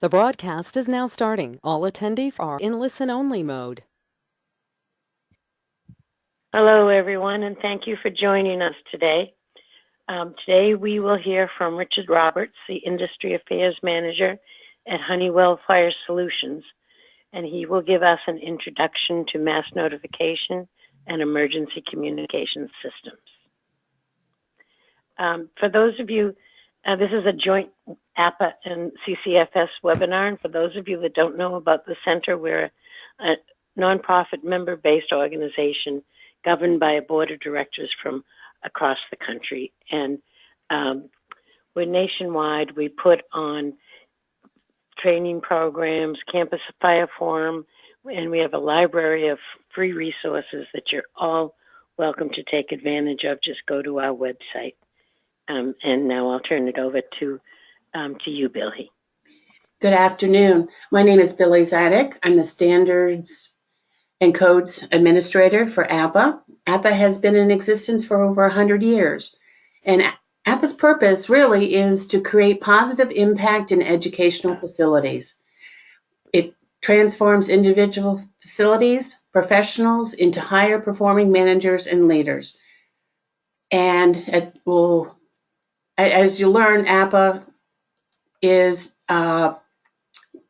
The broadcast is now starting. All attendees are in listen-only mode. Hello, everyone, and thank you for joining us today. Today we will hear from Richard Roberts, the Industry Affairs Manager at Honeywell Fire Solutions, and he will give us an introduction to mass notification and emergency communication systems. For those of you, this is a joint APA and CCFS webinar, and for those of you that don't know about the center, we're a nonprofit member-based organization governed by a board of directors from across the country. And we're nationwide. We put on training programs, campus fire forum, and we have a library of free resources that you're all welcome to take advantage of. Just go to our website. And now I'll turn it over to you, Billy. Good afternoon. My name is Billy Zadek. I'm the Standards and Codes Administrator for APA. APA has been in existence for over 100 years. And APA's purpose really is to create positive impact in educational facilities. It transforms individual facilities, professionals into higher performing managers and leaders. And it will, as you learn, APA is,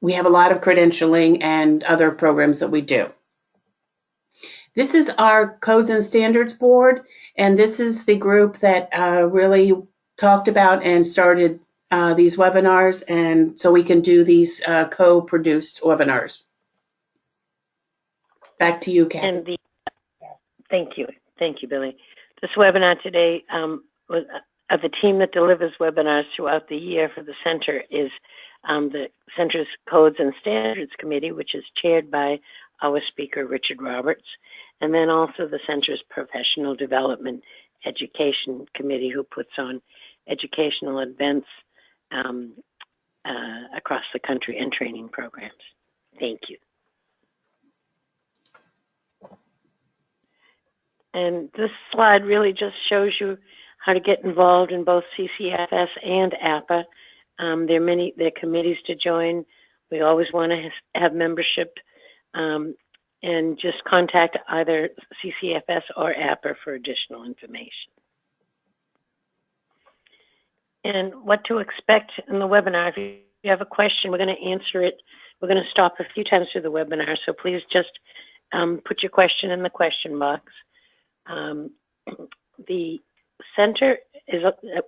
we have a lot of credentialing and other programs that we do. This is our Codes and Standards Board, and this is the group that really talked about and started these webinars, and so we can do these co-produced webinars. Back to you, Kat. Thank you, Billy. This webinar today was the team that delivers webinars throughout the year for the center is the center's Codes and Standards Committee, which is chaired by our speaker, Richard Roberts, and then also the center's Professional Development Education Committee, who puts on educational events across the country and training programs. Thank you. And this slide really just shows you how to get involved in both CCFS and APA. There are committees to join. We always want to have membership, and just contact either CCFS or APA for additional information. And what to expect in the webinar. If you have a question, we're going to answer it. We're going to stop a few times through the webinar, so please just put your question in the question box. The center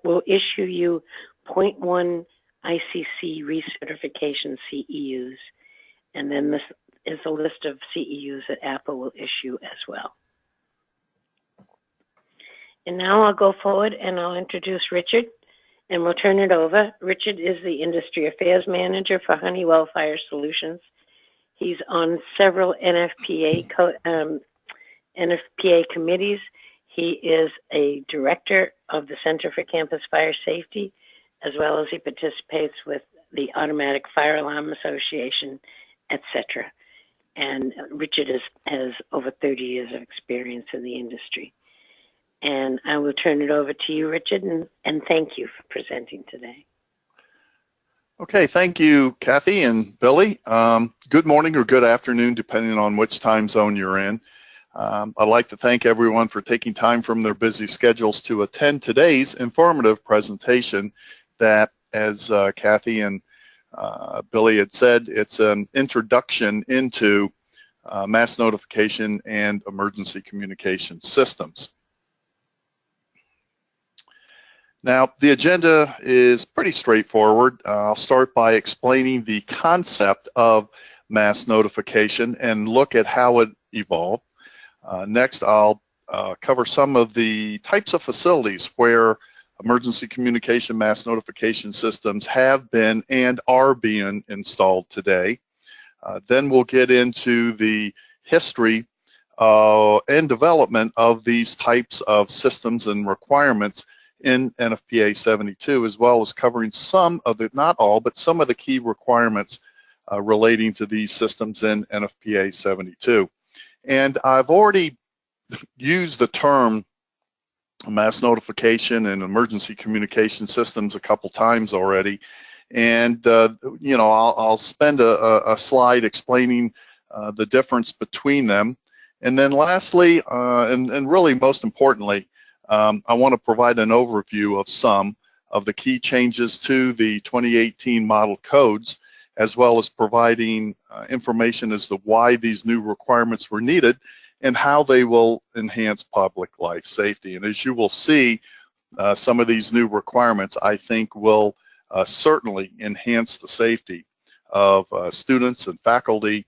will issue you 0.1 ICC recertification CEUs, and then this is a list of CEUs that APA will issue as well. And now I'll go forward and I'll introduce Richard, and we'll turn it over. Richard is the Industry Affairs Manager for Honeywell Fire Solutions. He's on several NFPA committees. He is a director of the Center for Campus Fire Safety, as well as he participates with the Automatic Fire Alarm Association, etc. And Richard has over 30 years of experience in the industry. And I will turn it over to you, Richard, and thank you for presenting today. Okay, thank you, Kathy and Billy. Good morning or good afternoon, depending on which time zone you're in. I'd like to thank everyone for taking time from their busy schedules to attend today's informative presentation that, as Kathy and Billy had said, it's an introduction into mass notification and emergency communication systems. Now, the agenda is pretty straightforward. I'll start by explaining the concept of mass notification and look at how it evolved. Next, I'll cover some of the types of facilities where emergency communication mass notification systems have been and are being installed today. Then we'll get into the history and development of these types of systems and requirements in NFPA 72, as well as covering some of the, not all, but some of the key requirements relating to these systems in NFPA 72. And I've already used the term mass notification and emergency communication systems a couple times already, And you know, I'll spend a slide explaining the difference between them. And then lastly, and really most importantly, I want to provide an overview of some of the key changes to the 2018 model codes, as well as providing information as to why these new requirements were needed and how they will enhance public life safety. And as you will see, some of these new requirements, I think, will certainly enhance the safety of students and faculty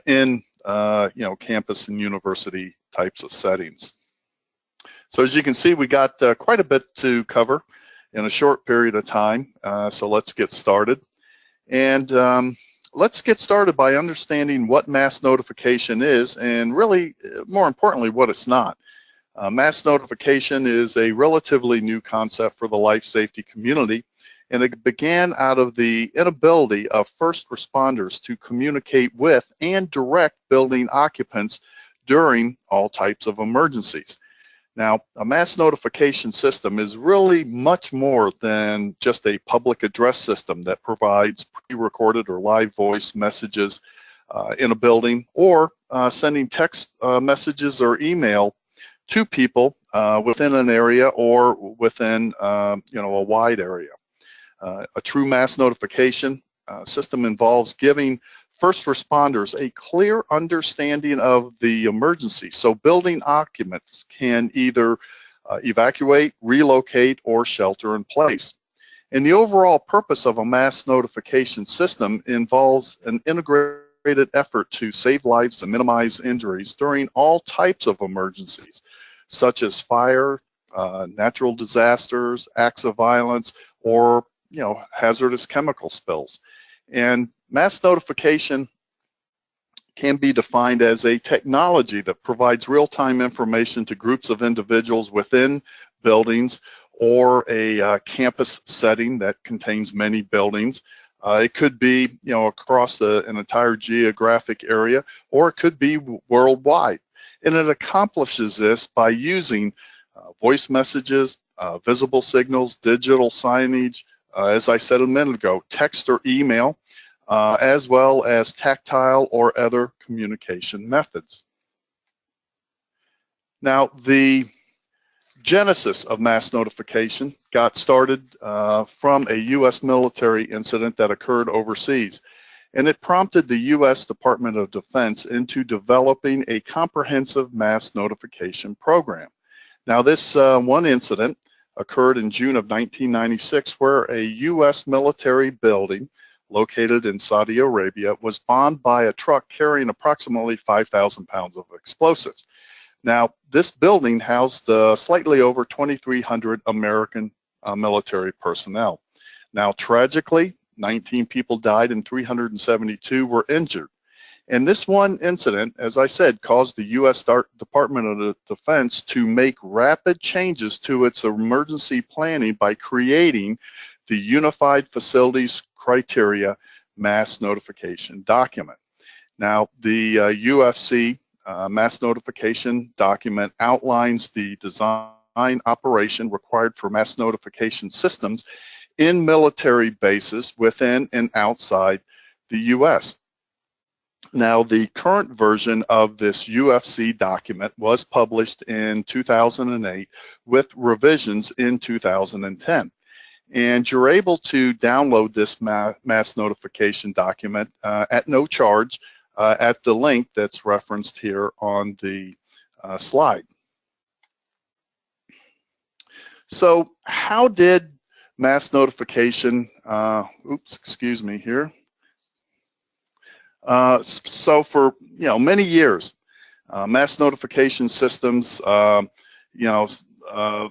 in you know, campus and university types of settings. So as you can see, we got quite a bit to cover in a short period of time. So let's get started. And let's get started by understanding what mass notification is, and really, more importantly, what it's not. Mass notification is a relatively new concept for the life safety community, and it began out of the inability of first responders to communicate with and direct building occupants during all types of emergencies. Now, a mass notification system is really much more than just a public address system that provides pre-recorded or live voice messages in a building, or sending text messages or email to people within an area or within you know, a wide area. A true mass notification system involves giving first responders a clear understanding of the emergency, so building occupants can either evacuate, relocate, or shelter in place. And the overall purpose of a mass notification system involves an integrated effort to save lives and minimize injuries during all types of emergencies, such as fire, natural disasters, acts of violence, or you know, hazardous chemical spills. And mass notification can be defined as a technology that provides real-time information to groups of individuals within buildings, or a campus setting that contains many buildings. It could be, you know, across an entire geographic area, or it could be worldwide. And it accomplishes this by using voice messages, visible signals, digital signage, as I said a minute ago, text or email, as well as tactile or other communication methods. Now, the genesis of mass notification got started from a U.S. military incident that occurred overseas, and it prompted the U.S. Department of Defense into developing a comprehensive mass notification program. Now, this one incident occurred in June of 1996, where a U.S. military building located in Saudi Arabia was bombed by a truck carrying approximately 5,000 pounds of explosives. Now, this building housed slightly over 2,300 American military personnel. Now, tragically, 19 people died and 372 were injured. And this one incident, as I said, caused the U.S. Department of Defense to make rapid changes to its emergency planning by creating the Unified Facilities Criteria Mass Notification Document. Now, the UFC Mass Notification Document outlines the design operation required for mass notification systems in military bases within and outside the U.S. Now, the current version of this UFC document was published in 2008 with revisions in 2010. And you're able to download this mass notification document at no charge at the link that's referenced here on the slide. So how did mass notification, excuse me here. So for many years, mass notification systems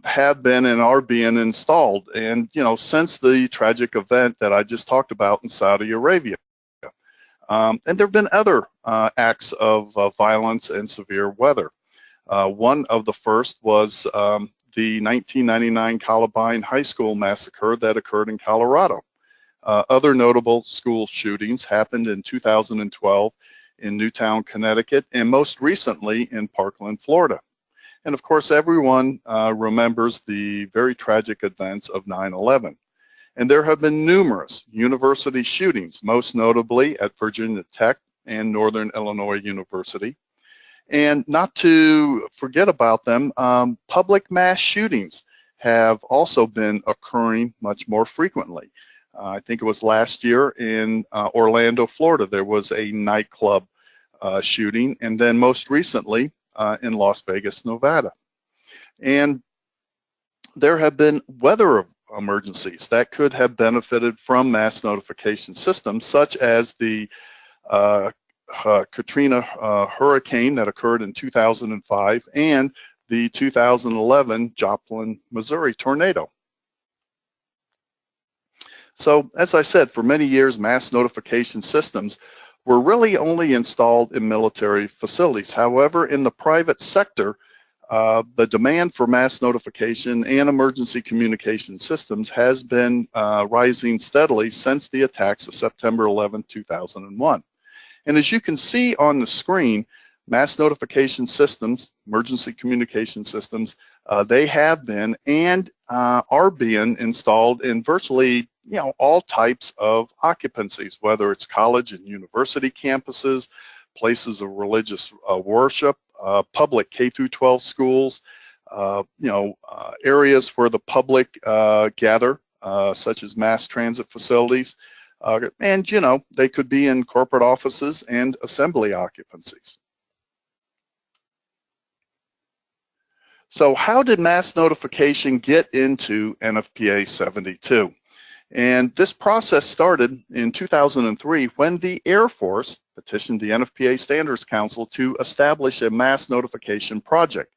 have been and are being installed, and since the tragic event that I just talked about in Saudi Arabia, and there have been other acts of violence and severe weather. One of the first was the 1999 Columbine High School massacre that occurred in Colorado. Other notable school shootings happened in 2012 in Newtown, Connecticut, and most recently in Parkland, Florida. And of course, everyone remembers the very tragic events of 9/11. And there have been numerous university shootings, most notably at Virginia Tech and Northern Illinois University. And not to forget about them, public mass shootings have also been occurring much more frequently. I think it was last year in Orlando, Florida, there was a nightclub shooting, and then most recently in Las Vegas, Nevada. And there have been weather emergencies that could have benefited from mass notification systems, such as the Katrina hurricane that occurred in 2005 and the 2011 Joplin, Missouri tornado. So, as I said, for many years, mass notification systems were really only installed in military facilities. However, in the private sector, the demand for mass notification and emergency communication systems has been rising steadily since the attacks of September 11, 2001. And as you can see on the screen, mass notification systems, emergency communication systems, they have been and are being installed in virtually all types of occupancies, whether it's college and university campuses, places of religious worship, public K-12 schools, areas where the public gather, such as mass transit facilities, and they could be in corporate offices and assembly occupancies. So how did mass notification get into NFPA 72? And this process started in 2003 when the Air Force petitioned the NFPA Standards Council to establish a mass notification project.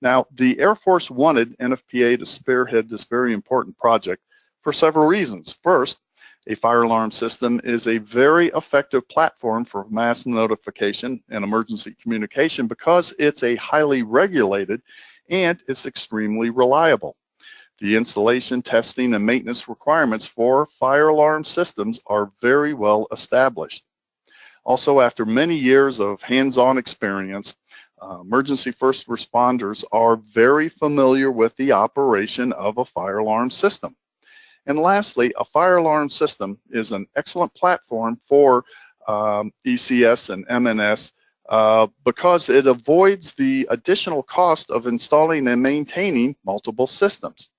Now, the Air Force wanted NFPA to spearhead this very important project for several reasons. First, a fire alarm system is a very effective platform for mass notification and emergency communication because it's a highly regulated and it's extremely reliable. The installation, testing, and maintenance requirements for fire alarm systems are very well established. Also, after many years of hands-on experience, emergency first responders are very familiar with the operation of a fire alarm system. And lastly, a fire alarm system is an excellent platform for ECS and MNS because it avoids the additional cost of installing and maintaining multiple systems.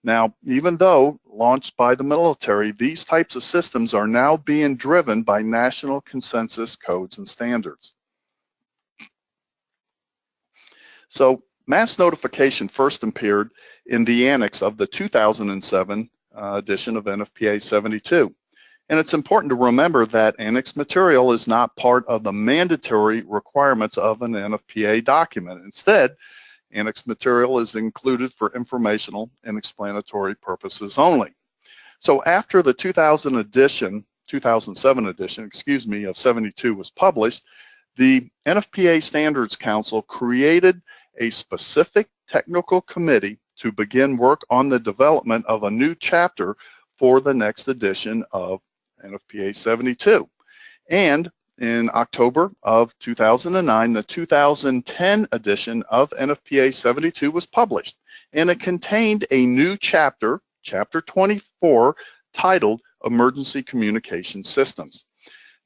Now, even though launched by the military, these types of systems are now being driven by national consensus codes and standards. So, mass notification first appeared in the annex of the 2007 edition of NFPA 72. And it's important to remember that annex material is not part of the mandatory requirements of an NFPA document. Instead, annex material is included for informational and explanatory purposes only. So after the 2007 edition, of 72 was published, the NFPA Standards Council created a specific technical committee to begin work on the development of a new chapter for the next edition of NFPA 72. And in October of 2009, the 2010 edition of NFPA 72 was published, and it contained a new chapter, Chapter 24, titled Emergency Communication Systems.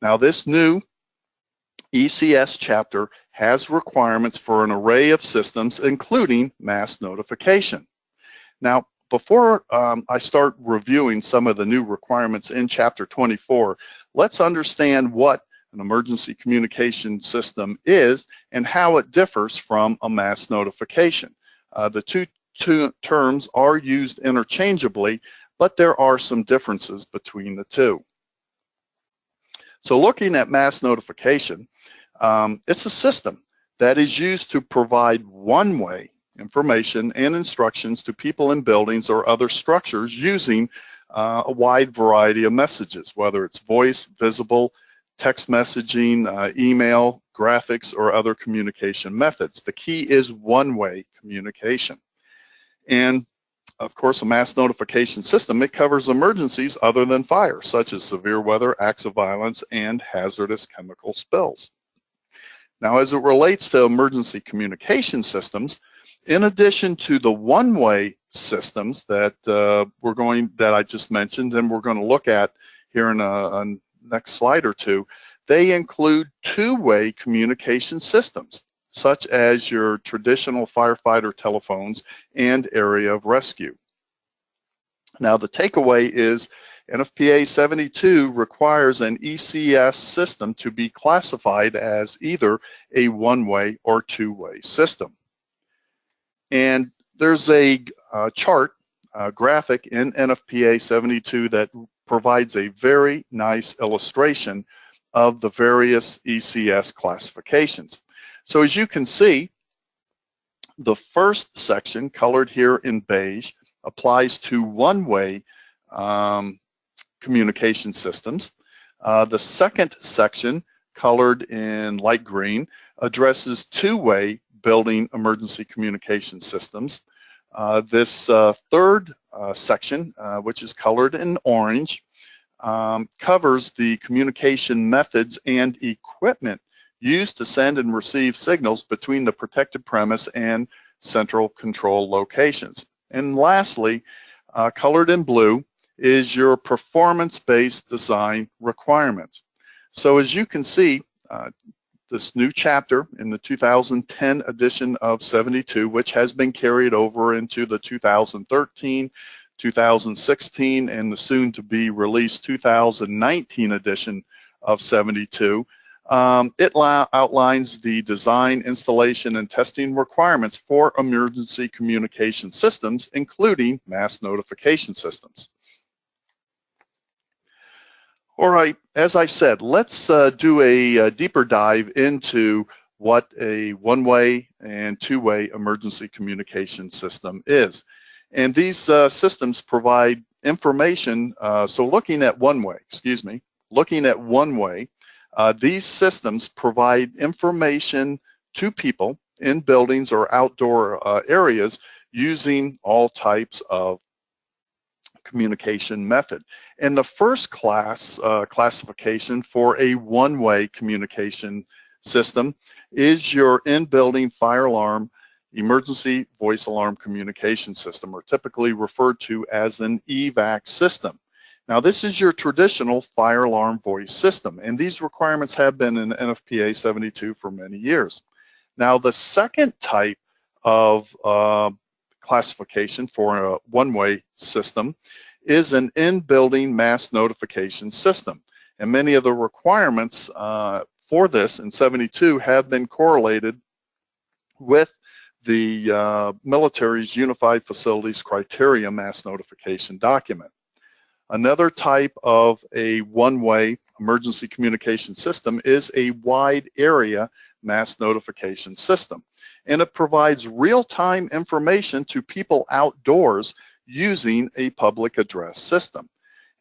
Now, this new ECS chapter has requirements for an array of systems, including mass notification. Now, before I start reviewing some of the new requirements in Chapter 24, let's understand what an emergency communication system is and how it differs from a mass notification. The two terms are used interchangeably, but there are some differences between the two. So looking at mass notification, it's a system that is used to provide one-way information and instructions to people in buildings or other structures using a wide variety of messages, whether it's voice, visible, text messaging, email, graphics, or other communication methods. The key is one-way communication. And of course, a mass notification system, it covers emergencies other than fire, such as severe weather, acts of violence, and hazardous chemical spills. Now, as it relates to emergency communication systems, In addition to the one-way systems that I just mentioned, and we're going to look at here in a next slide or two, they include two-way communication systems, such as your traditional firefighter telephones and area of rescue. Now, the takeaway is NFPA 72 requires an ECS system to be classified as either a one-way or two-way system. And there's a chart, graphic in NFPA 72 that provides a very nice illustration of the various ECS classifications. So as you can see, the first section, colored here in beige, applies to one-way communication systems. The second section, colored in light green, addresses two-way building emergency communication systems. This third section, which is colored in orange, covers the communication methods and equipment used to send and receive signals between the protected premise and central control locations. And lastly, colored in blue, is your performance-based design requirements. So as you can see, this new chapter in the 2010 edition of 72, which has been carried over into the 2013, 2016, and the soon-to-be released 2019 edition of 72, it outlines the design, installation, and testing requirements for emergency communication systems, including mass notification systems. All right, as I said, let's do a deeper dive into what a one-way and two-way emergency communication system is. And these systems provide information, so looking at one-way, these systems provide information to people in buildings or outdoor areas using all types of communication method. And the first classification for a one-way communication system is your in-building fire alarm emergency voice alarm communication system, or typically referred to as an EVAC system. Now, this is your traditional fire alarm voice system, and these requirements have been in NFPA 72 for many years. Now, the second type of classification for a one-way system is an in-building mass notification system. And many of the requirements for this in 72 have been correlated with the military's Unified Facilities Criteria mass notification document. Another type of a one-way emergency communication system is a wide area mass notification system. And it provides real-time information to people outdoors using a public address system.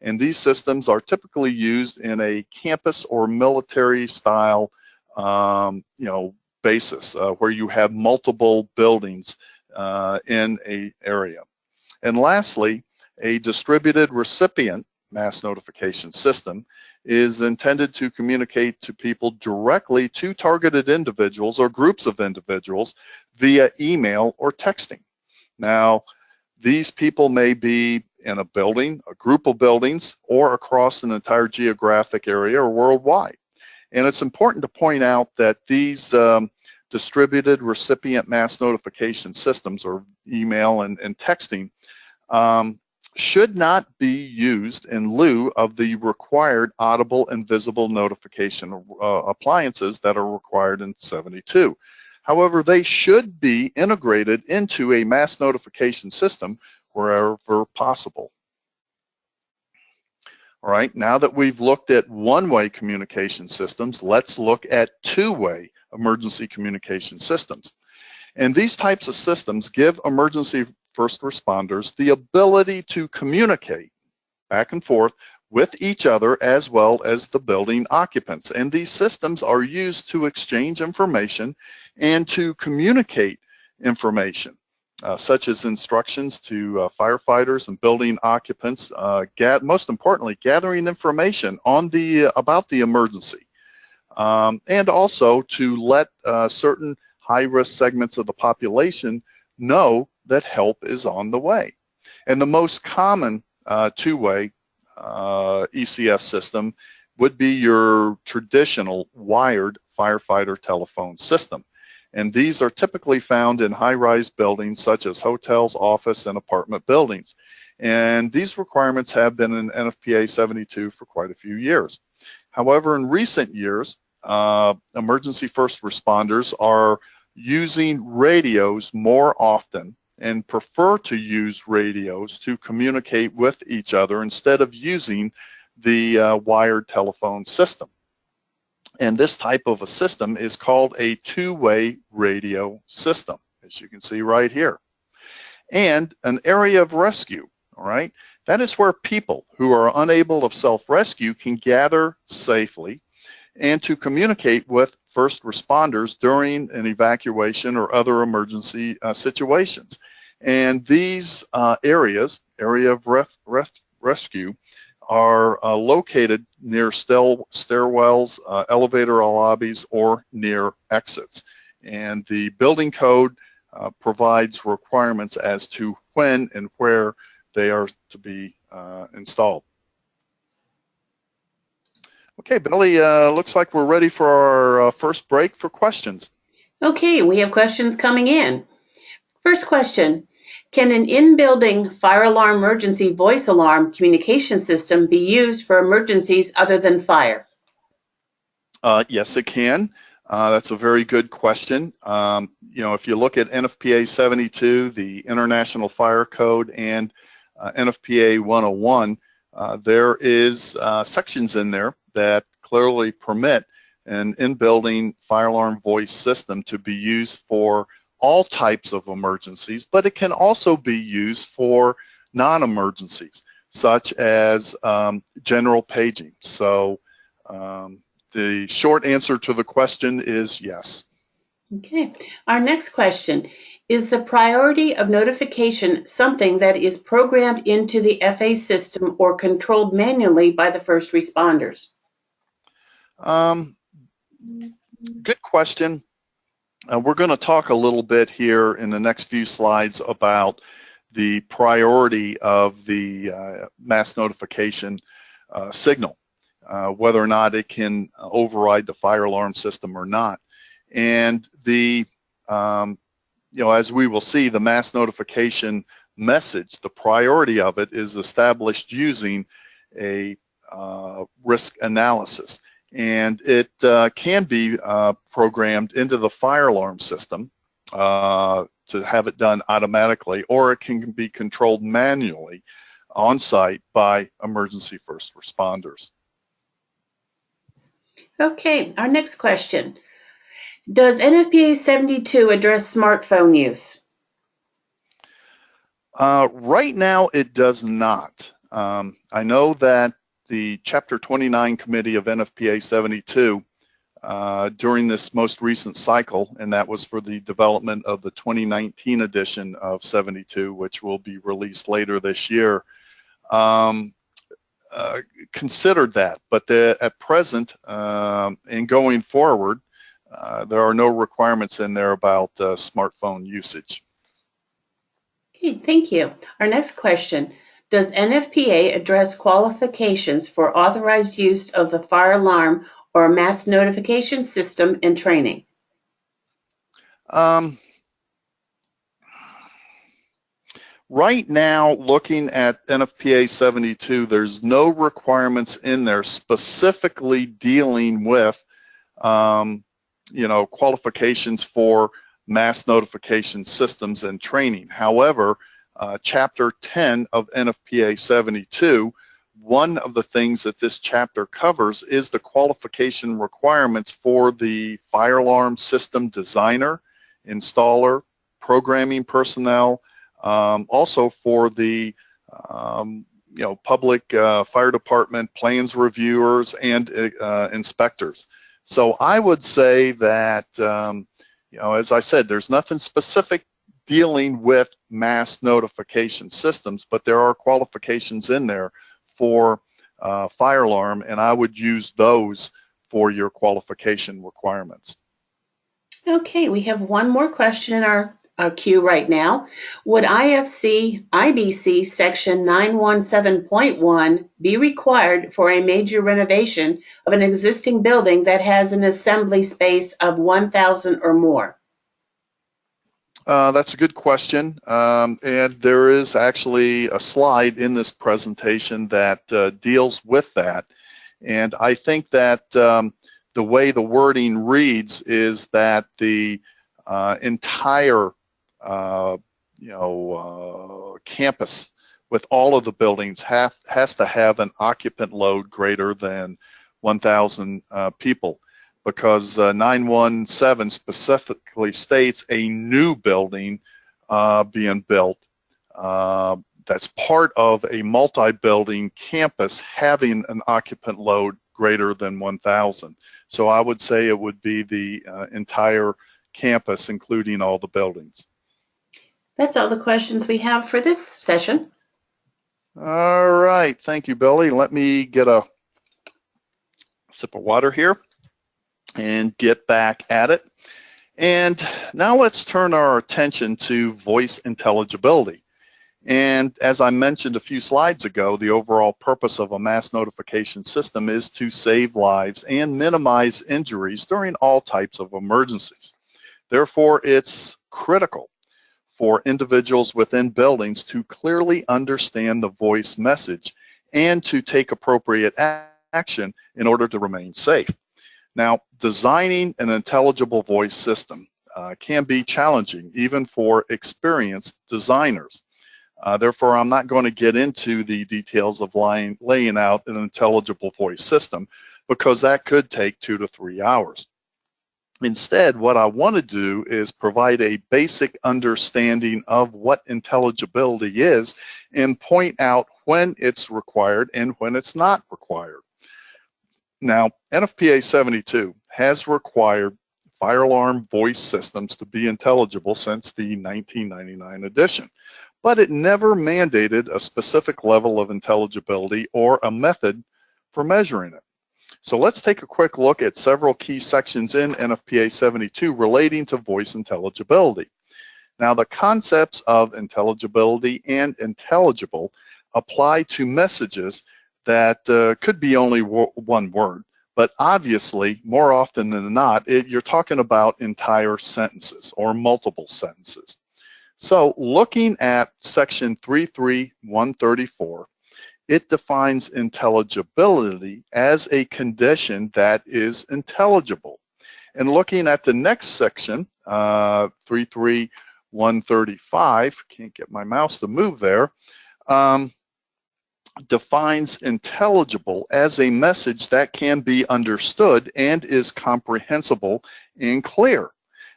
And these systems are typically used in a campus or military style basis where you have multiple buildings in an area. And lastly, a distributed recipient mass notification system is intended to communicate to people directly to targeted individuals or groups of individuals via email or texting. Now, these people may be in a building, a group of buildings, or across an entire geographic area or worldwide. And it's important to point out that these distributed recipient mass notification systems, or email and texting, should not be used in lieu of the required audible and visible notification appliances that are required in 72. However, they should be integrated into a mass notification system wherever possible. All right, now that we've looked at one-way communication systems, let's look at two-way emergency communication systems. And these types of systems give emergency first responders the ability to communicate back and forth with each other as well as the building occupants. And these systems are used to exchange information and to communicate information, such as instructions to firefighters and building occupants, most importantly, gathering information on about the emergency, and also to let certain high-risk segments of the population know that help is on the way. And the most common two-way ECS system would be your traditional wired firefighter telephone system. And these are typically found in high-rise buildings such as hotels, office, and apartment buildings. And these requirements have been in NFPA 72 for quite a few years. However, in recent years, emergency first responders are using radios more often and prefer to use radios to communicate with each other instead of using the wired telephone system. And this type of a system is called a two-way radio system, as you can see right here. And an area of rescue, all right? That is where people who are unable of self-rescue can gather safely and to communicate with first responders during an evacuation or other emergency situations. And these area of rescue, are located near stairwells, elevator lobbies, or near exits. And the building code provides requirements as to when and where they are to be installed. Okay, Billy, looks like we're ready for our first break for questions. Okay, we have questions coming in. First question, can an in-building fire alarm emergency voice alarm communication system be used for emergencies other than fire? Yes, it can. That's a very good question. You know, if you look at NFPA 72, the International Fire Code, and NFPA 101, there is sections in there that clearly permit an in-building fire alarm voice system to be used for all types of emergencies, but it can also be used for non-emergencies, such as general paging. So the short answer to the question is yes. Okay, our next question, is the priority of notification something that is programmed into the FA system or controlled manually by the first responders? Good question. We're going to talk a little bit here in the next few slides about the priority of the mass notification signal, whether or not it can override the fire alarm system or not. And the, you know, as we will see, the mass notification message, the priority of it is established using a risk analysis. And it can be programmed into the fire alarm system to have it done automatically, or it can be controlled manually on site by emergency first responders. Okay, our next question. Does NFPA 72 address smartphone use? Right now, it does not. I know that the Chapter 29 Committee of NFPA 72 during this most recent cycle, and that was for the development of the 2019 edition of 72, which will be released later this year, considered that. But at present, and going forward, there are no requirements in there about smartphone usage. Okay, thank you. Our next question. Does NFPA address qualifications for authorized use of the fire alarm or mass notification system and training? Right now, looking at NFPA 72, there's no requirements in there specifically dealing with, you know, qualifications for mass notification systems and training. However, Chapter 10 of NFPA 72, one of the things that this chapter covers is the qualification requirements for the fire alarm system designer, installer, programming personnel, also for the you know, public fire department plans reviewers and inspectors. So I would say that you know, as I said, there's nothing specific dealing with mass notification systems, but there are qualifications in there for fire alarm, and I would use those for your qualification requirements. Okay, we have one more question in our queue right now. Would IBC section 917.1 be required for a major renovation of an existing building that has an assembly space of 1,000 or more? That's a good question, and there is actually a slide in this presentation that deals with that. And I think that the way the wording reads is that the entire campus with all of the buildings has to have an occupant load greater than 1,000 people, because 917 specifically states a new building being built that's part of a multi-building campus having an occupant load greater than 1,000. So I would say it would be the entire campus, including all the buildings. That's all the questions we have for this session. All right, thank you, Billy. Let me get a sip of water here and get back at it. And now let's turn our attention to voice intelligibility. And as I mentioned a few slides ago, the overall purpose of a mass notification system is to save lives and minimize injuries during all types of emergencies. Therefore, it's critical for individuals within buildings to clearly understand the voice message and to take appropriate action in order to remain safe. Now, designing an intelligible voice system can be challenging, even for experienced designers. Therefore, I'm not going to get into the details of laying out an intelligible voice system, because that could take 2 to 3 hours. Instead, what I want to do is provide a basic understanding of what intelligibility is and point out when it's required and when it's not required. Now, NFPA 72 has required fire alarm voice systems to be intelligible since the 1999 edition, but it never mandated a specific level of intelligibility or a method for measuring it. So let's take a quick look at several key sections in NFPA 72 relating to voice intelligibility. Now, the concepts of intelligibility and intelligible apply to messages that could be only one word, but obviously, more often than not, you're talking about entire sentences or multiple sentences. So looking at section 33134, it defines intelligibility as a condition that is intelligible. And looking at the next section, 33135, can't get my mouse to move there, defines intelligible as a message that can be understood and is comprehensible and clear.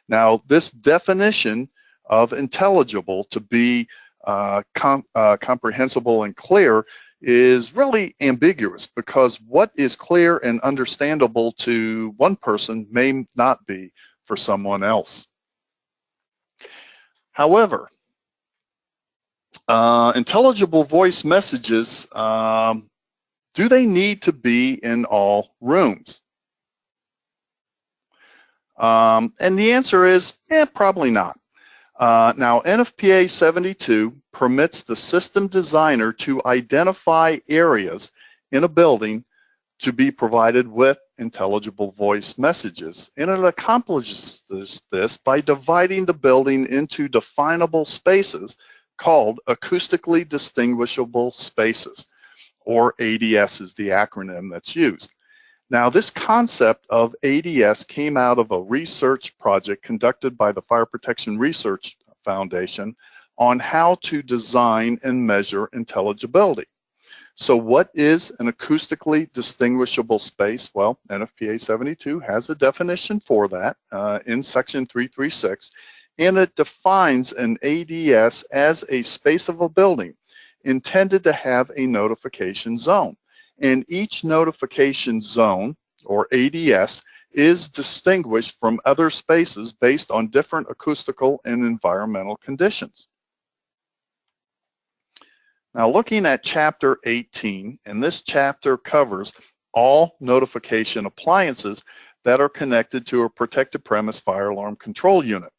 Now, this definition of intelligible to be comprehensible and clear is really ambiguous, because what is clear and understandable to one person may not be for someone else. However, intelligible voice messages, do they need to be in all rooms? And the answer is, probably not. Now, NFPA 72 permits the system designer to identify areas in a building to be provided with intelligible voice messages. And it accomplishes this by dividing the building into definable spaces called acoustically distinguishable spaces, or ADS is the acronym that's used. Now, this concept of ADS came out of a research project conducted by the Fire Protection Research Foundation on how to design and measure intelligibility. So what is an acoustically distinguishable space? Well, NFPA 72 has a definition for that in section 336, and it defines an ADS as a space of a building intended to have a notification zone. And each notification zone, or ADS, is distinguished from other spaces based on different acoustical and environmental conditions. Now, looking at Chapter 18, and this chapter covers all notification appliances that are connected to a protected premise fire alarm control unit.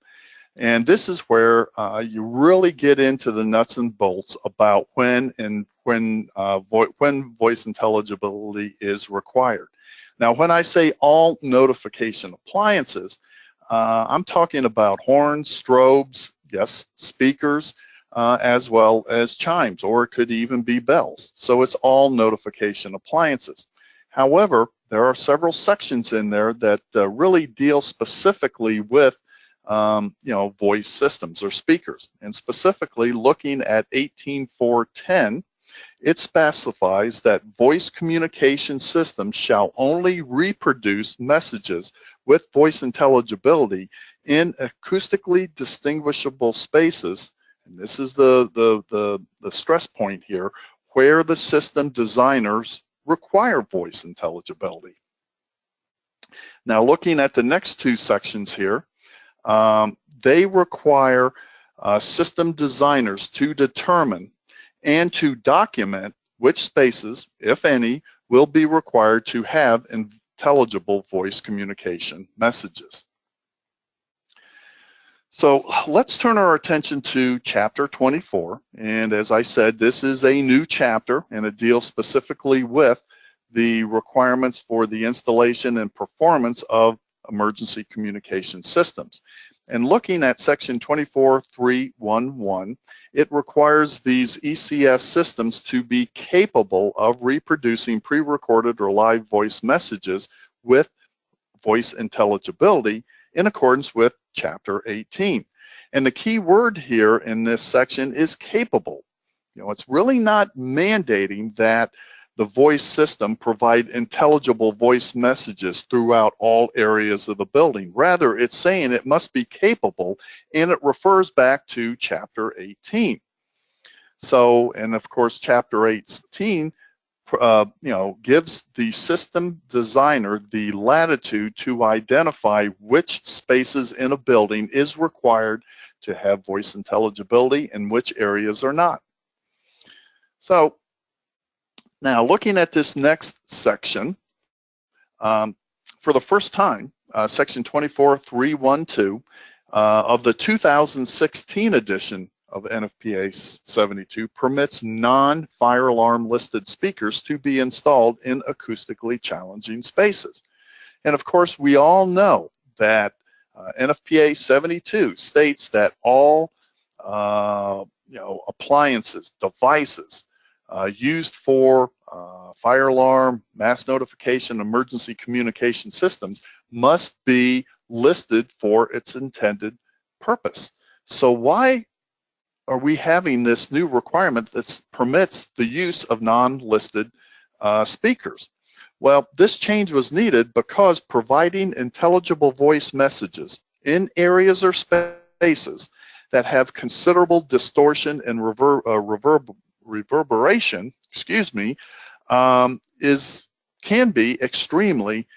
And this is where you really get into the nuts and bolts about when voice intelligibility is required. Now, when I say all notification appliances, I'm talking about horns, strobes, yes, speakers, as well as chimes, or it could even be bells. So it's all notification appliances. However, there are several sections in there that really deal specifically with voice systems or speakers. And specifically looking at 18.4.10, it specifies that voice communication systems shall only reproduce messages with voice intelligibility in acoustically distinguishable spaces, and this is the stress point here, where the system designers require voice intelligibility. Now, looking at the next two sections here, they require system designers to determine and to document which spaces, if any, will be required to have intelligible voice communication messages. So let's turn our attention to Chapter 24. And as I said, this is a new chapter, and it deals specifically with the requirements for the installation and performance of emergency communication systems. And looking at Section 24.3.1.1, it requires these ECS systems to be capable of reproducing pre-recorded or live voice messages with voice intelligibility in accordance with Chapter 18. And the key word here in this section is capable. It's really not mandating that the voice system provide intelligible voice messages throughout all areas of the building. Rather, it's saying it must be capable, and it refers back to Chapter 18. So, and of course, Chapter 18 gives the system designer the latitude to identify which spaces in a building is required to have voice intelligibility and which areas are not. So now looking at this next section, for the first time, Section 24.3.1.2 of the 2016 edition of NFPA 72 permits non-fire alarm listed speakers to be installed in acoustically challenging spaces. And of course, we all know that NFPA 72 states that all appliances, devices used for fire alarm, mass notification, emergency communication systems must be listed for its intended purpose. So why are we having this new requirement that permits the use of non-listed speakers? Well, this change was needed because providing intelligible voice messages in areas or spaces that have considerable distortion and reverberation, can be extremely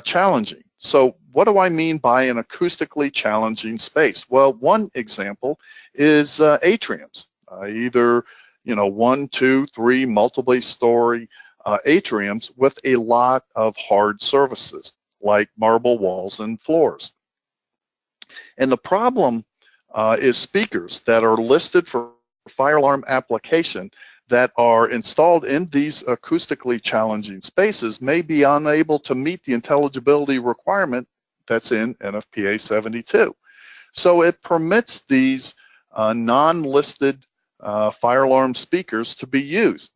challenging. So what do I mean by an acoustically challenging space? Well, one example is atriums, either 1, 2, 3 multiple-story atriums with a lot of hard surfaces like marble walls and floors. And the problem is speakers that are listed for fire alarm application that are installed in these acoustically challenging spaces may be unable to meet the intelligibility requirement that's in NFPA 72. So it permits these non-listed fire alarm speakers to be used.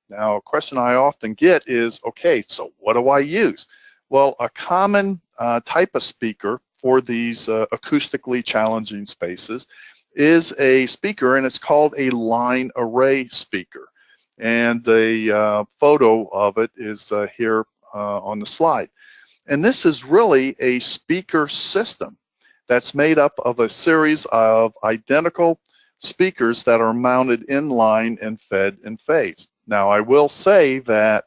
Now, a question I often get is, okay, so what do I use? Well, a common type of speaker for these acoustically challenging spaces is a speaker, and it's called a line array speaker. And the photo of it is here on the slide. And this is really a speaker system that's made up of a series of identical speakers that are mounted in line and fed in phase. Now, I will say that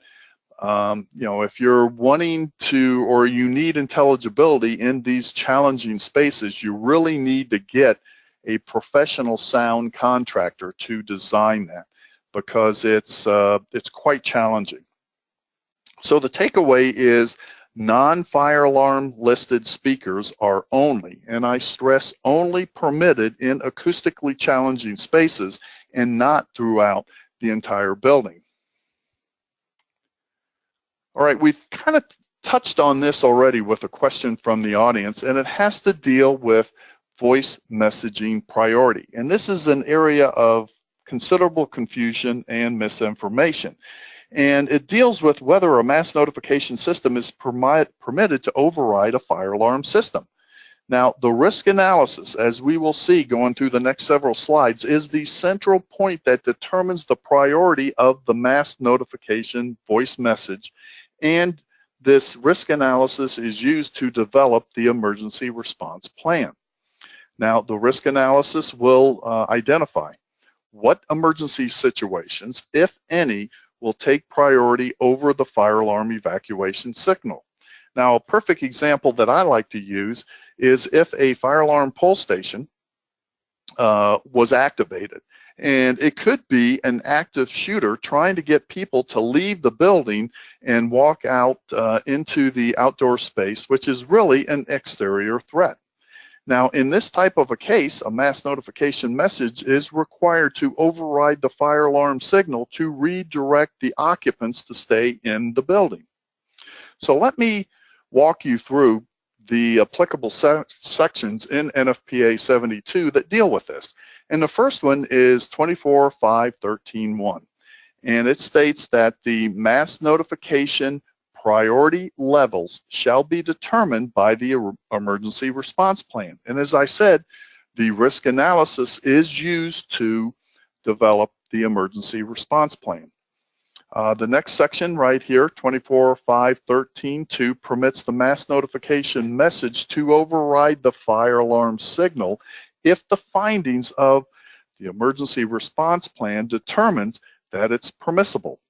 if you're wanting to, or you need intelligibility in these challenging spaces, you really need to get a professional sound contractor to design that, because it's quite challenging. So the takeaway is Non-fire alarm listed speakers are only, and I stress only, permitted in acoustically challenging spaces and not throughout the entire building. All right, we've kind of touched on this already with a question from the audience, and it has to deal with voice messaging priority. And this is an area of considerable confusion and misinformation. And it deals with whether a mass notification system is permitted to override a fire alarm system. Now, the risk analysis, as we will see going through the next several slides, is the central point that determines the priority of the mass notification voice message. And this risk analysis is used to develop the emergency response plan. Now, the risk analysis will identify what emergency situations, if any, will take priority over the fire alarm evacuation signal. Now, a perfect example that I like to use is if a fire alarm pole station was activated. And it could be an active shooter trying to get people to leave the building and walk out into the outdoor space, which is really an exterior threat. Now, in this type of a case, a mass notification message is required to override the fire alarm signal to redirect the occupants to stay in the building. So let me walk you through the applicable sections in NFPA 72 that deal with this. And the first one is 24.5.13.1. And it states that the mass notification priority levels shall be determined by the emergency response plan. And as I said, the risk analysis is used to develop the emergency response plan. The next section right here, 24.5.13.2, permits the mass notification message to override the fire alarm signal if the findings of the emergency response plan determines that it's permissible.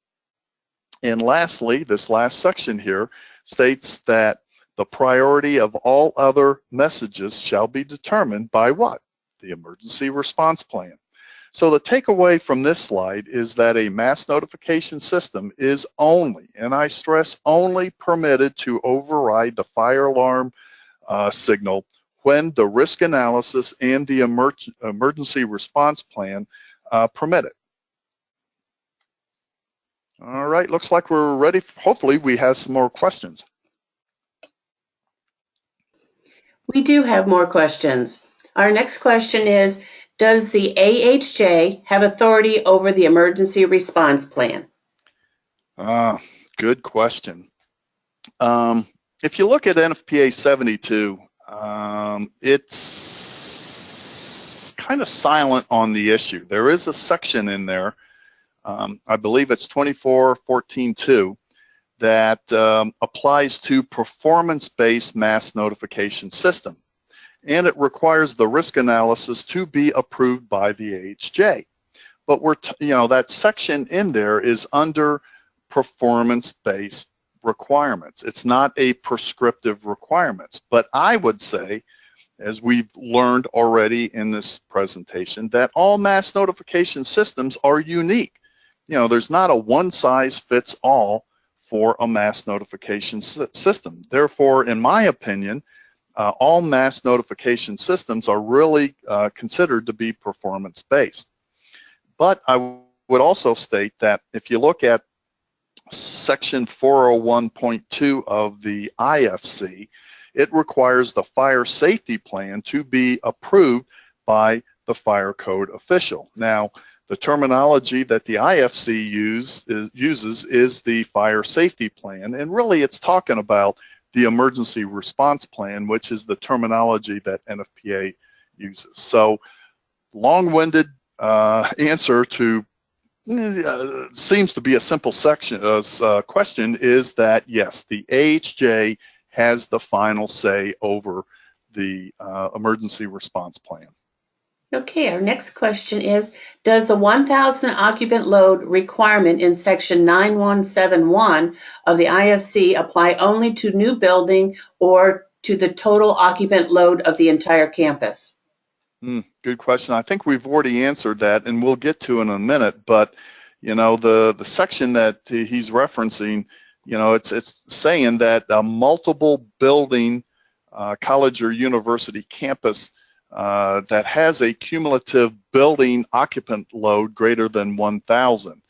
And lastly, this last section here states that the priority of all other messages shall be determined by what? The emergency response plan. So the takeaway from this slide is that a mass notification system is only, and I stress only, permitted to override the fire alarm signal when the risk analysis and the emergency response plan permit it. All right, looks like we're ready. Hopefully we have some more questions. We do have more questions. Our next question is, does the AHJ have authority over the emergency response plan? Good question. If you look at NFPA 72, it's kind of silent on the issue. There is a section in there, I believe it's 24.14.2, that applies to performance-based mass notification system. And it requires the risk analysis to be approved by the AHJ. But that section in there is under performance-based requirements. It's not a prescriptive requirements. But I would say, as we've learned already in this presentation, that all mass notification systems are unique. There's not a one-size-fits-all for a mass notification system. Therefore, in my opinion, all mass notification systems are really considered to be performance-based. But I would also state that if you look at section 401.2 of the IFC, it requires the fire safety plan to be approved by the fire code official. Now, the terminology that the IFC uses is the fire safety plan, and really it's talking about the emergency response plan, which is the terminology that NFPA uses. So, long-winded answer to seems to be a simple question is that yes, the AHJ has the final say over the emergency response plan. Okay, our next question is, does the 1,000 occupant load requirement in section 9171 of the IFC apply only to new building or to the total occupant load of the entire campus? Good question. I think we've already answered that, and we'll get to it in a minute, but the section that he's referencing, it's saying that a multiple building college or university campus that has a cumulative building occupant load greater than 1,000.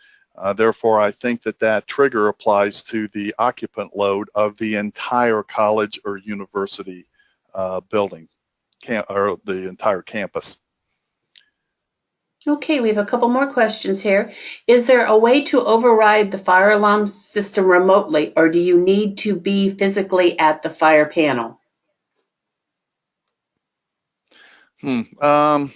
Therefore, I think that trigger applies to the occupant load of the entire college or university building, or the entire campus. Okay, we have a couple more questions here. Is there a way to override the fire alarm system remotely, or do you need to be physically at the fire panel? There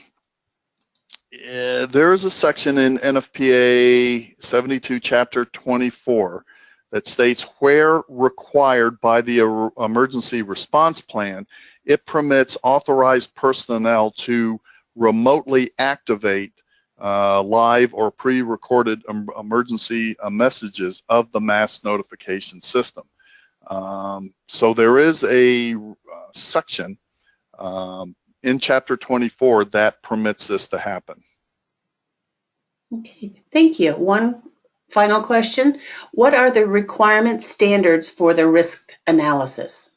is a section in NFPA 72 Chapter 24 that states where required by the emergency response plan, it permits authorized personnel to remotely activate live or pre-recorded emergency messages of the mass notification system. So there is a section in Chapter 24 that permits this to happen. Okay, thank you. One final question. What are the requirement standards for the risk analysis?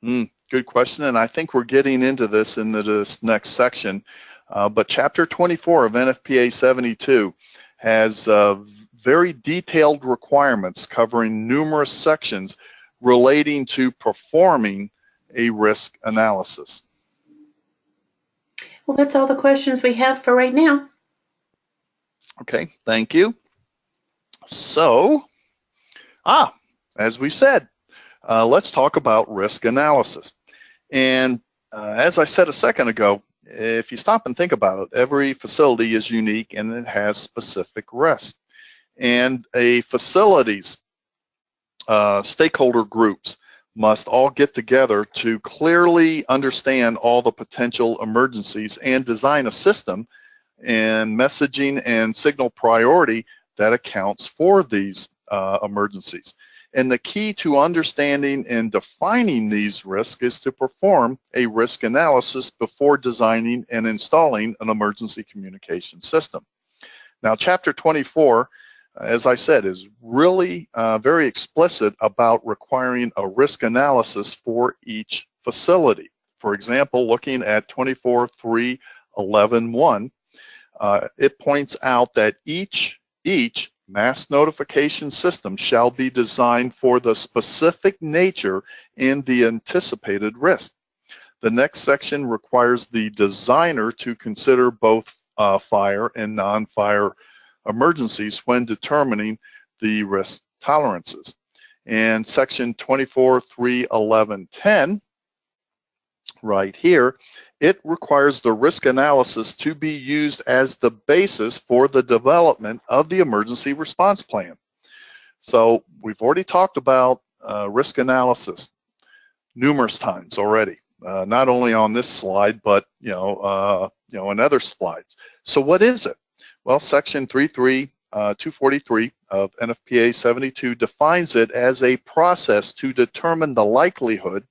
Good question, and I think we're getting into this in this next section. But Chapter 24 of NFPA 72 has very detailed requirements covering numerous sections relating to performing a risk analysis. Well, that's all the questions we have for right now. Okay, thank you. So, as we said, let's talk about risk analysis. And as I said a second ago, if you stop and think about it, every facility is unique and it has specific risks. And a facility's stakeholder groups must all get together to clearly understand all the potential emergencies and design a system and messaging and signal priority that accounts for these emergencies. And the key to understanding and defining these risks is to perform a risk analysis before designing and installing an emergency communication system. Now, Chapter 24, as I said, is really very explicit about requiring a risk analysis for each facility. For example, looking at 24.3.11.1, it points out that each mass notification system shall be designed for the specific nature and the anticipated risk. The next section requires the designer to consider both fire and non-fire emergencies when determining the risk tolerances. And section 24.3.11.10, right here, it requires the risk analysis to be used as the basis for the development of the emergency response plan. So we've already talked about risk analysis numerous times already, not only on this slide, but in other slides. So what is it? Well, section 3.3.243 of NFPA 72 defines it as a process to determine the likelihood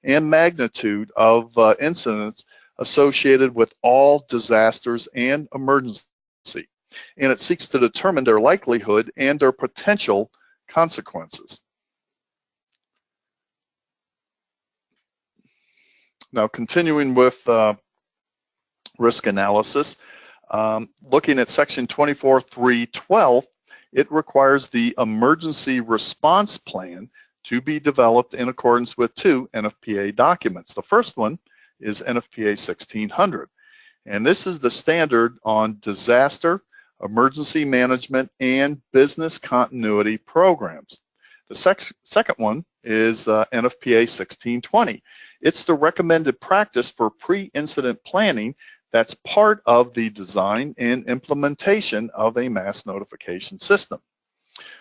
and magnitude of incidents associated with all disasters and emergency. And it seeks to determine their likelihood and their potential consequences. Now, continuing with risk analysis, looking at section 24.3.12, it requires the emergency response plan to be developed in accordance with two NFPA documents. The first one is NFPA 1600, and this is the standard on disaster, emergency management, and business continuity programs. The second one is NFPA 1620. It's the recommended practice for pre-incident planning that's part of the design and implementation of a mass notification system.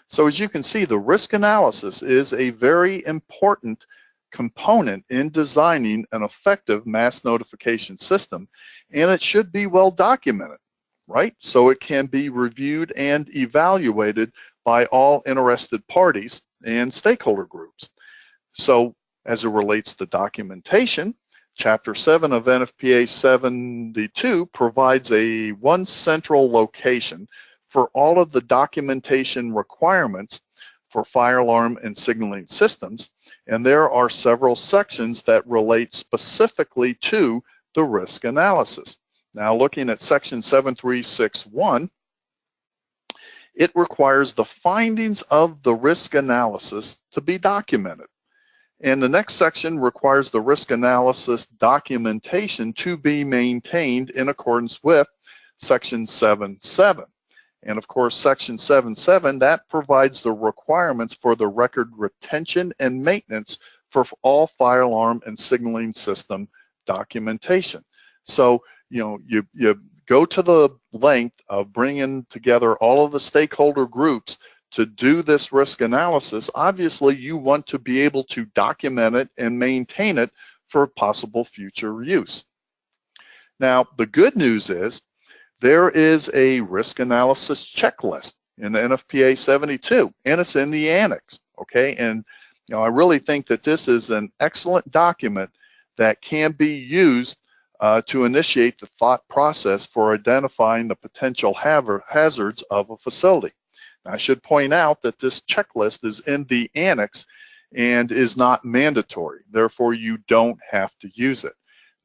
So as you can see, the risk analysis is a very important component in designing an effective mass notification system, and it should be well documented, right? So it can be reviewed and evaluated by all interested parties and stakeholder groups. So as it relates to documentation, Chapter 7 of NFPA 72 provides one central location for all of the documentation requirements for fire alarm and signaling systems, and there are several sections that relate specifically to the risk analysis. Now, looking at section 7361, it requires the findings of the risk analysis to be documented. And the next section requires the risk analysis documentation to be maintained in accordance with section 7.7. And of course, section 7.7, that provides the requirements for the record retention and maintenance for all fire alarm and signaling system documentation. So, you go to the length of bringing together all of the stakeholder groups to do this risk analysis. Obviously, you want to be able to document it and maintain it for possible future use. Now, the good news is there is a risk analysis checklist in the NFPA 72, and it's in the annex, okay? And I really think that this is an excellent document that can be used to initiate the thought process for identifying the potential hazards of a facility. I should point out that this checklist is in the annex and is not mandatory. Therefore, you don't have to use it.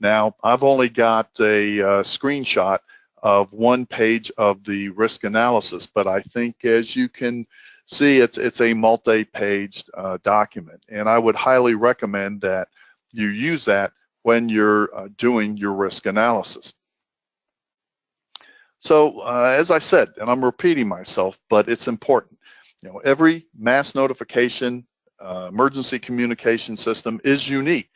Now, I've only got a screenshot of one page of the risk analysis, but I think, as you can see, it's a multi-page document, and I would highly recommend that you use that when you're doing your risk analysis. So as I said, and I'm repeating myself, but it's important, every mass notification emergency communication system is unique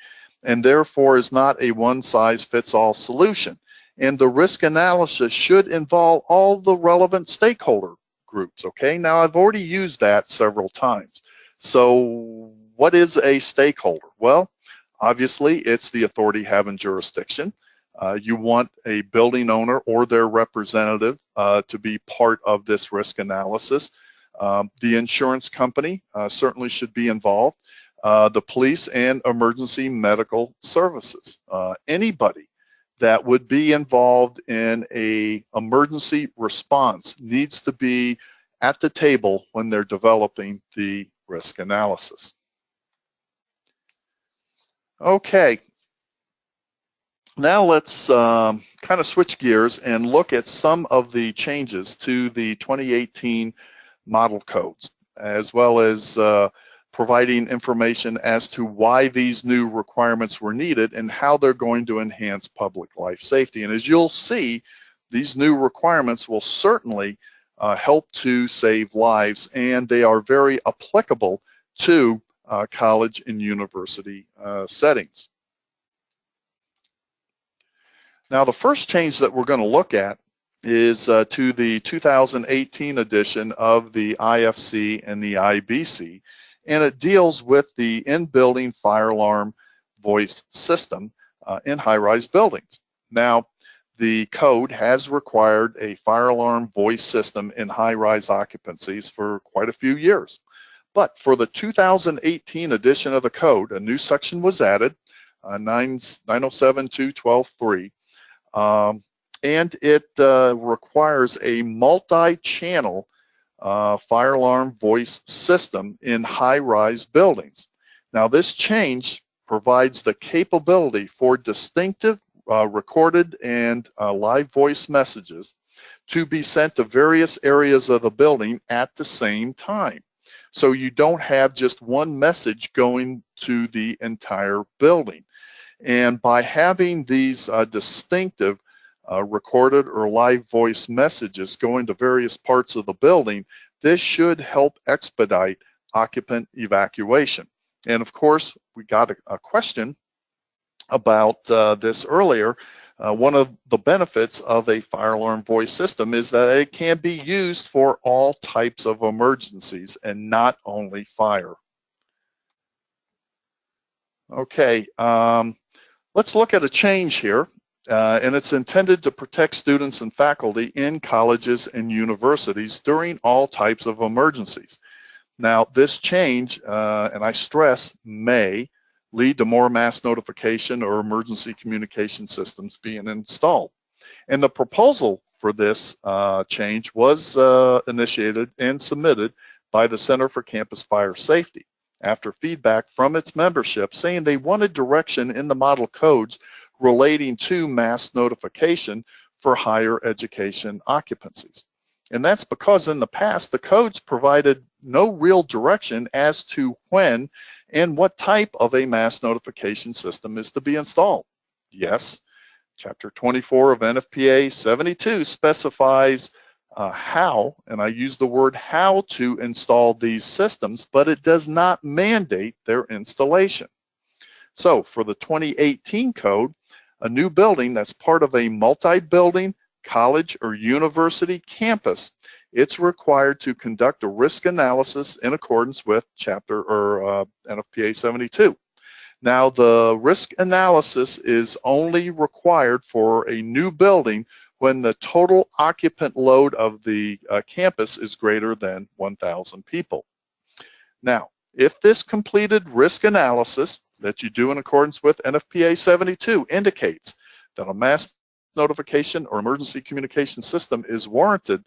and therefore is not a one-size-fits-all solution. And the risk analysis should involve all the relevant stakeholder groups, okay? Now, I've already used that several times. So what is a stakeholder? Well, obviously, it's the authority having jurisdiction. You want a building owner or their representative to be part of this risk analysis. The insurance company certainly should be involved. The police and emergency medical services. Anybody that would be involved in an emergency response needs to be at the table when they're developing the risk analysis. Okay. Now let's kind of switch gears and look at some of the changes to the 2018 model codes, as well as providing information as to why these new requirements were needed and how they're going to enhance public life safety. And as you'll see, these new requirements will certainly help to save lives, and they are very applicable to college and university settings. Now, the first change that we're going to look at is to the 2018 edition of the IFC and the IBC, and it deals with the in-building fire alarm voice system in high-rise buildings. Now, the code has required a fire alarm voice system in high-rise occupancies for quite a few years. But for the 2018 edition of the code, a new section was added, 907.2.12.3, and it requires a multi-channel fire alarm voice system in high-rise buildings. Now, this change provides the capability for distinctive recorded and live voice messages to be sent to various areas of the building at the same time. So you don't have just one message going to the entire building. And by having these distinctive recorded or live voice messages going to various parts of the building, this should help expedite occupant evacuation. And of course, we got a question about this earlier. One of the benefits of a fire alarm voice system is that it can be used for all types of emergencies and not only fire. Okay, let's look at a change here, and it's intended to protect students and faculty in colleges and universities during all types of emergencies. Now, this change, and I stress may, lead to more mass notification or emergency communication systems being installed. And the proposal for this change was initiated and submitted by the Center for Campus Fire Safety after feedback from its membership saying they wanted direction in the model codes relating to mass notification for higher education occupancies. And that's because in the past, the codes provided no real direction as to when and what type of a mass notification system is to be installed. Yes, Chapter 24 of NFPA 72 specifies how, and I use the word how, to install these systems, but it does not mandate their installation. So for the 2018 code, a new building that's part of a multi-building college or university campus, it's required to conduct a risk analysis in accordance with Chapter or NFPA 72. Now, the risk analysis is only required for a new building when the total occupant load of the campus is greater than 1,000 people. Now, if this completed risk analysis that you do in accordance with NFPA 72 indicates that a mass notification or emergency communication system is warranted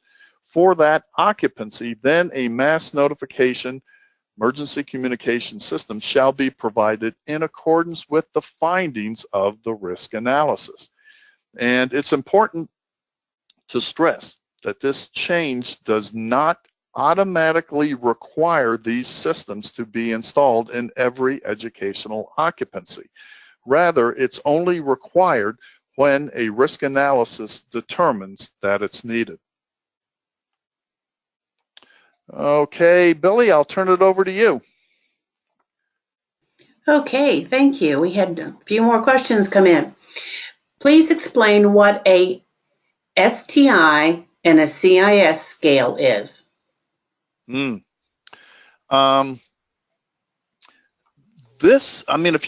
for that occupancy, then a mass notification emergency communication system shall be provided in accordance with the findings of the risk analysis. And it's important to stress that this change does not automatically require these systems to be installed in every educational occupancy. Rather, it's only required when a risk analysis determines that it's needed. Okay, Billy, I'll turn it over to you. Okay, thank you. We had a few more questions come in. Please explain what a STI and a CIS scale is. If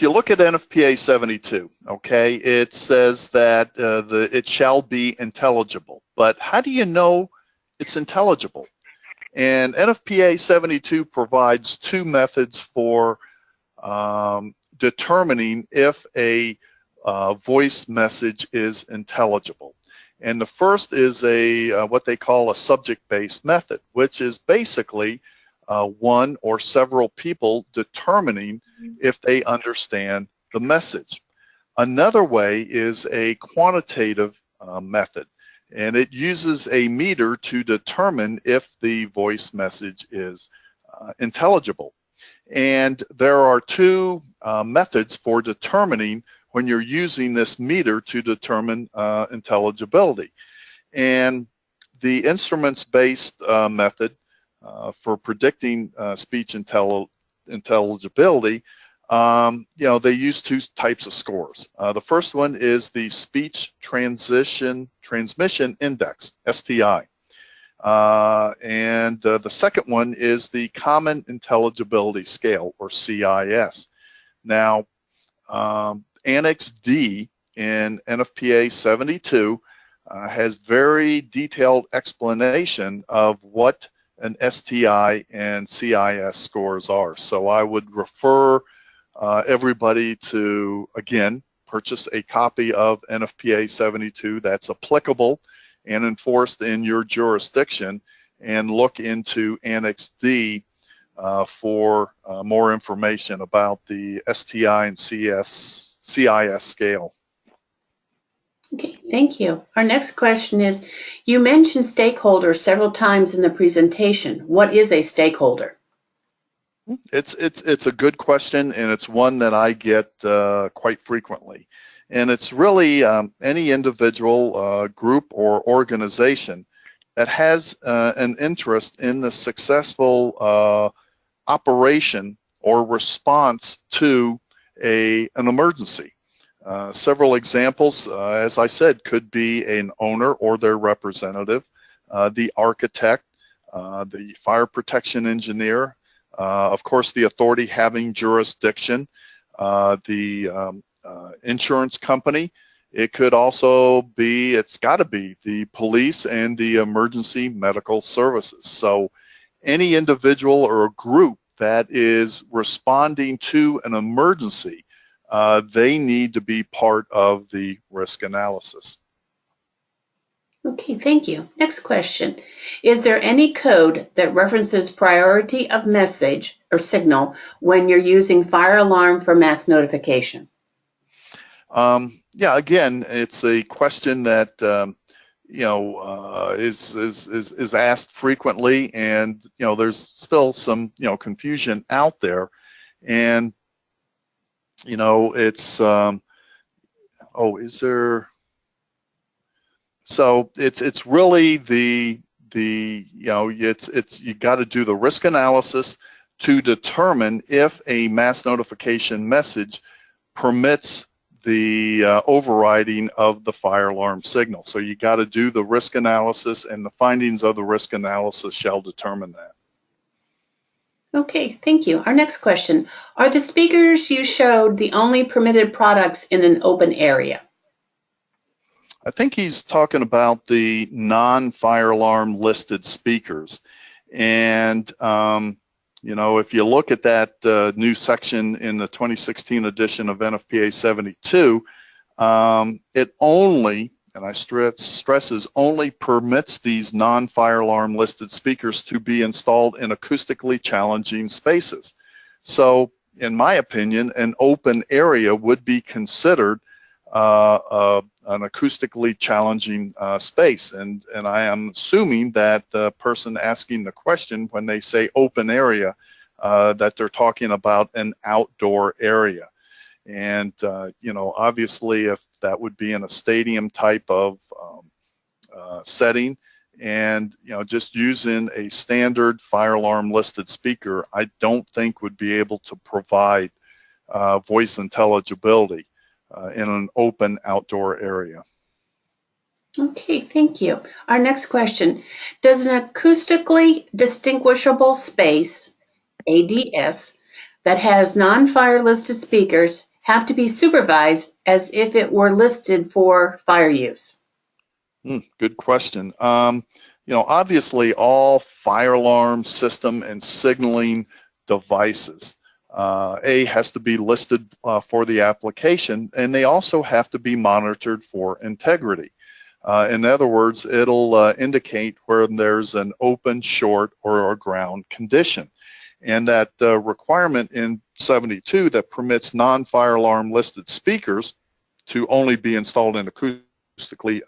you look at NFPA 72, okay, it says that it shall be intelligible. But how do you know it's intelligible? And NFPA 72 provides two methods for determining if a voice message is intelligible. And the first is what they call a subject-based method, which is basically one or several people determining if they understand the message. Another way is a quantitative method, and it uses a meter to determine if the voice message is intelligible. And there are two methods for determining when you're using this meter to determine intelligibility. And the instruments-based method for predicting speech intelligibility, they use two types of scores. The first one is the Speech Transmission Index, STI. And the second one is the Common Intelligibility Scale, or CIS. Now, Annex D in NFPA 72 has very detailed explanation of what an STI and CIS scores are. So I would refer everybody to, again, purchase a copy of NFPA 72 that's applicable and enforced in your jurisdiction, and look into Annex D for more information about the STI and CIS scale. Okay, thank you. Our next question is, you mentioned stakeholders several times in the presentation. What is a stakeholder? It's a good question, and it's one that I get quite frequently. And it's really any individual, group, or organization that has an interest in the successful operation or response to an emergency. Several examples, as I said, could be an owner or their representative, the architect, the fire protection engineer, of course the authority having jurisdiction, the insurance company. It could also be, it's got to be, the police and the emergency medical services. So any individual or a group that is responding to an emergency, they need to be part of the risk analysis. Okay, thank you. Next question. Is there any code that references priority of message or signal when you're using fire alarm for mass notification? Yeah, again, it's a question that is asked frequently, and there's still some confusion out there, and it's is there? So it's really it's you got to do the risk analysis to determine if a mass notification message permits the overriding of the fire alarm signal. So you got to do the risk analysis, and the findings of the risk analysis shall determine that. Okay, thank you. Our next question. Are the speakers you showed the only permitted products in an open area? I think he's talking about the non-fire alarm listed speakers. And, if you look at that new section in the 2016 edition of NFPA 72, it only, and I stresses, only permits these non-fire alarm listed speakers to be installed in acoustically challenging spaces. So, in my opinion, an open area would be considered an acoustically challenging space, and I am assuming that the person asking the question, when they say open area, that they're talking about an outdoor area. And obviously, if that would be in a stadium type of setting, and just using a standard fire alarm listed speaker, I don't think would be able to provide voice intelligibility in an open outdoor area. Okay, thank you. Our next question. Does an acoustically distinguishable space, ADS, that has non-fire listed speakers have to be supervised as if it were listed for fire use? Good question. Obviously all fire alarm system and signaling devices has to be listed for the application, and they also have to be monitored for integrity. In other words, it'll indicate where there's an open, short, or a ground condition. And that requirement in 72 that permits non-fire alarm listed speakers to only be installed in acoustically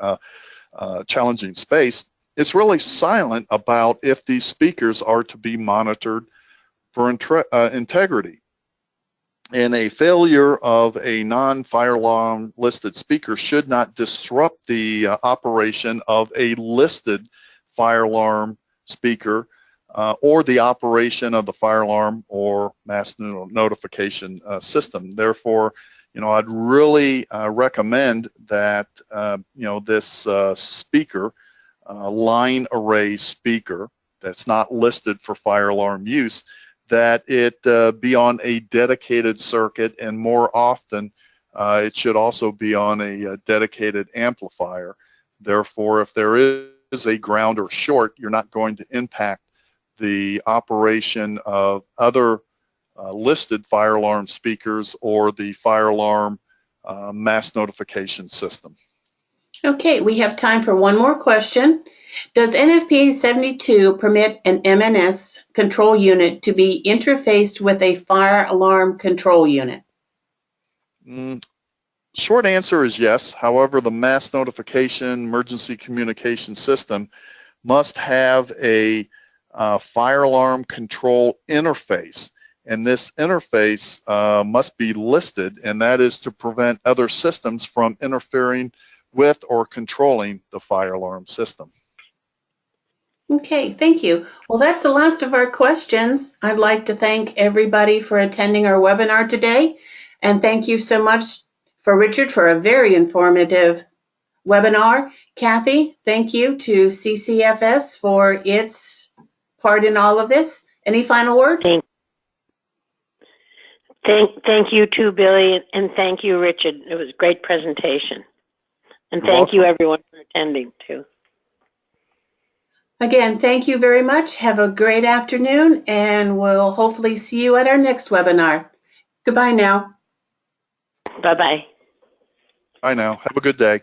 challenging space, it's really silent about if these speakers are to be monitored for integrity. And a failure of a non-fire alarm listed speaker should not disrupt the operation of a listed fire alarm speaker or the operation of the fire alarm or mass notification system. Therefore, I'd really recommend that this speaker, line array speaker that's not listed for fire alarm use, that it be on a dedicated circuit, and more often it should also be on a dedicated amplifier. Therefore, if there is a ground or short, you're not going to impact the operation of other listed fire alarm speakers or the fire alarm mass notification system. Okay, we have time for one more question. Does NFPA 72 permit an MNS control unit to be interfaced with a fire alarm control unit? Short answer is yes. However, the mass notification emergency communication system must have a fire alarm control interface, and this interface must be listed, and that is to prevent other systems from interfering with or controlling the fire alarm system. Okay, thank you. Well, that's the last of our questions. I'd like to thank everybody for attending our webinar today, and thank you so much for Richard for a very informative webinar. Kathy, thank you to CCFS for its part in all of this. Any final words? Thank you too, Billy, and thank you, Richard. It was a great presentation. And thank you, everyone, for attending, too. Again, thank you very much. Have a great afternoon, and we'll hopefully see you at our next webinar. Goodbye now. Bye-bye. Bye now. Have a good day.